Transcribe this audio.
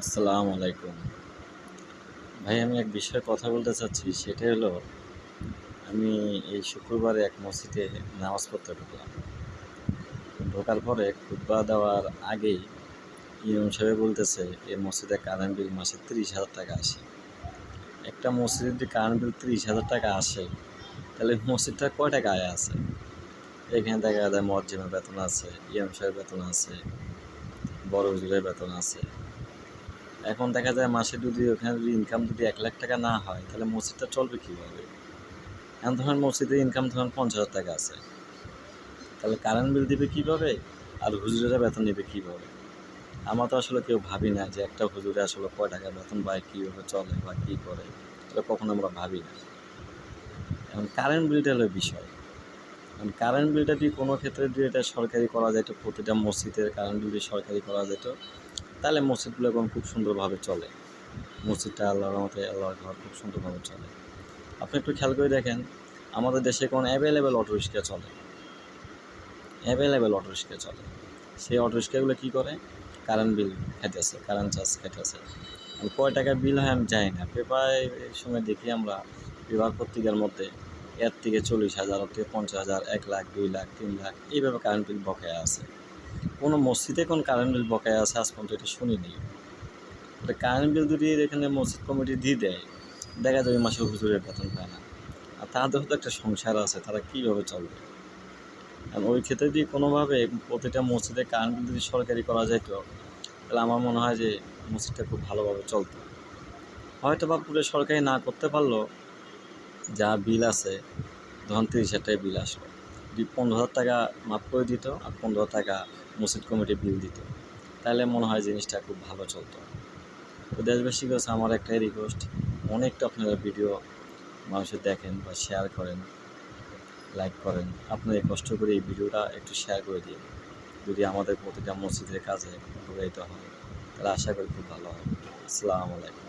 আসসালামু আলাইকুম। ভাই, আমি এক বিষয়ে কথা বলতে চাচ্ছি। সেটা হলো, আমি এই শুক্রবারে এক মসজিদে নামাজ পড়তে ঢুকলাম। ঢোকার পরে খুতবা দেওয়ার আগেই ইমাম সাহেব বলতেছে, এই মসজিদে কারেন্ট বিল মাসে ৩০,০০০ টাকা আসে। একটা মসজিদে যদি কারেন্ট বিল ৩০,০০০ টাকা আসে, তাহলে মসজিদটা কয় টাকা আয় আছে? এখানে দেখা যায় মুয়াজ্জিমের বেতন আছে, ইমাম সাহেবের বেতন আছে, বড় হুজুরের বেতন আছে। এখন দেখা যায় মাসে যদি ওখানে যদি ইনকাম যদি ১,০০,০০০ টাকা না হয়, তাহলে মসজিদটা চলবে কীভাবে? এখন ধরেন মসজিদের ইনকাম ধরেন ৫০,০০০ টাকা আছে, তাহলে কারেন্ট বিল দিবে কীভাবে? আর হুজুরেরা বেতন নেবে কীভাবে? আমরা তো আসলে কেউ ভাবি না যে একটা হুজুরে আসলে কয় টাকা বেতন পায়, কীভাবে চলে বা কী করে, এটা কখনো আমরা ভাবি না। এখন কারেন্ট বিলটা হলো বিষয়। এখন কারেন্ট বিলটা যদি কোনো ক্ষেত্রে যদি এটা সরকারি করা যেত, প্রতিটা মসজিদের কারেন্ট বিল যদি সরকারি করা যেত, তাহলে মসজিদগুলো এখন খুব সুন্দরভাবে চলে। মসজিদটা আল্লাহর রহমতে, আল্লাহর ঘর খুব সুন্দরভাবে চলে। আপনি একটু খেয়াল করে দেখেন, আমাদের দেশে এখন অ্যাভেলেবেল অটোরিক্সা চলে, সেই অটোরিক্সাগুলো কী করে? কারেন্ট বিল খাইতেছে, কারেন্ট চার্জ খাইতেছে। কয় টাকা বিল হয় আমি জানি না। পেপারে এই সময় দেখি আমরা, পেপার পত্রিকার মধ্যে এর থেকে ৪০,০০০, ওর থেকে ৫০,০০০, ১,০০,০০০, ২,০০,০০০, ৩,০০,০০০ এইভাবে কারেন্ট বিল বকেয়া আছে। কোনো মসজিদে কোন কারেন্ট বিল বকেয়া আছে আজ পর্যন্ত এটা শুনিনি। এটা কারেন্ট বিল যদি এখানে মসজিদ কমিটি দিয়ে দেয়, দেখা যায় ওই মাসে হুজুরের বেতন পায় না। আর তাদেরও তো একটা সংসার আছে, তারা কীভাবে চলবে? আর ওই ক্ষেত্রে যদি কোনোভাবে প্রতিটা মসজিদে কারেন্ট বিল যদি সরকারি করা যেত, তাহলে আমার মনে হয় যে মসজিদটা খুব ভালোভাবে চলত। হয়তো বা পুরো সরকারি না করতে পারলেও যা বিল আছে, ধরুন ৩০,০০০ টাকা বিল আসলো, যদি ১৫,০০০ টাকা মাফ করে দিত আর ১৫ টাকা মসজিদ কমিটি বিল দিত, তাহলে মনে হয় জিনিসটা খুব ভালো চলতো। তো দেশবাসীর কাছে আমার একটাই রিকোয়েস্ট, অনেকটা আপনারা ভিডিও মানুষের দেখেন বা শেয়ার করেন, লাইক করেন, আপনারা কষ্ট করে এই ভিডিওটা একটু শেয়ার করে দিন। যদি আমাদের প্রতিটা মসজিদের কাজে উপকারিত হয়, তাহলে আশা করি খুব ভালো হবে। আসসালামু আলাইকুম।